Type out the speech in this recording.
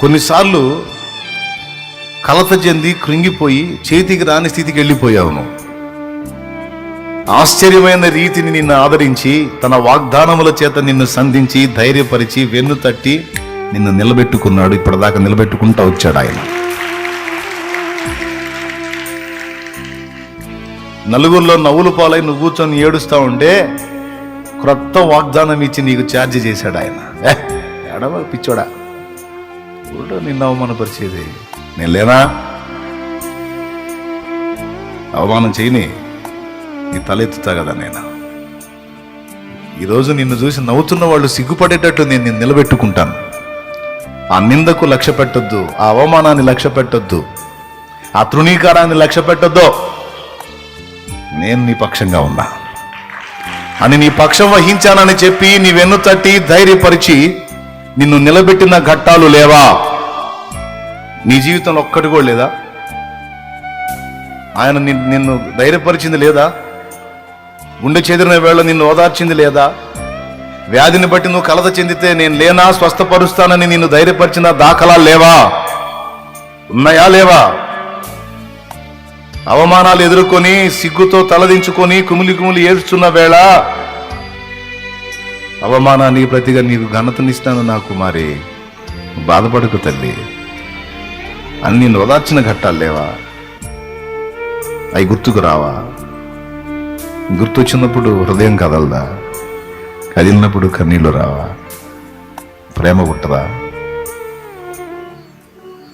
కొన్నిసార్లు కలత చెంది కృంగిపోయి చేతికి రాని స్థితికి వెళ్ళిపోయావు నువ్వు. ఆశ్చర్యమైన రీతిని నిన్ను ఆదరించి తన వాగ్దానముల చేత నిన్ను సంధించి ధైర్యపరిచి వెన్ను తట్టి నిన్ను నిలబెట్టుకున్నాడు. ఇప్పటిదాకా నిలబెట్టుకుంటూ వచ్చాడు ఆయన. నలుగురిలో నవ్వులు పాలై నువ్వు కూర్చొని ఏడుస్తా ఉంటే క్రొత్త వాగ్దానం ఇచ్చి నీకు ఛార్జ్ చేశాడు ఆయన. ఎడవ పిచ్చోడా, నిన్ను అవమానపరిచేది నేను లేనా? అవమానం చేయని నీ తలెత్తుతా కదా నేను. ఈరోజు నిన్ను చూసి నవ్వుతున్న వాళ్ళు సిగ్గుపడేటట్టు నేను నిన్ను నిలబెట్టుకుంటాను. ఆ నిందకు లక్ష్య పెట్టొద్దు, ఆ అవమానాన్ని లక్ష్య పెట్టొద్దు, ఆ తృణీకారాన్ని లక్ష్య పెట్టొద్దు. నేను నీ పక్షంగా ఉన్నా అని నీ పక్షం వహించానని చెప్పి నీ వెన్ను తట్టి ధైర్యపరిచి నిన్ను నిలబెట్టిన ఘట్టాలు లేవా? నీ జీవితంలో ఒక్కటి కూడా లేదా? ఆయన నిన్ను ధైర్యపరిచింది లేదా? గుండె చెదిరిన వేళ నిన్ను ఓదార్చింది లేదా? వ్యాధిని బట్టి నువ్వు కలత చెందితే నేను లేనా, స్వస్థపరుస్తానని నిన్ను ధైర్యపరిచిన దాఖలాలు లేవా? ఉన్నాయా లేవా? అవమానాలు ఎదుర్కొని సిగ్గుతో తలదించుకొని కుమిలి కుమిలి ఏడుస్తున్న వేళ అవమానానికి ప్రతిగా నీకు ఘనతనిస్తాను నా కుమారి, బాధపడకు తల్లి అని నిన్ను ఓదార్చిన ఘట్టాలు లేవా? అవి గుర్తుకు రావా? గుర్తొచ్చినప్పుడు హృదయం కదలదా? కదిలినప్పుడు కన్నీళ్లు రావా? ప్రేమ పుట్టదా?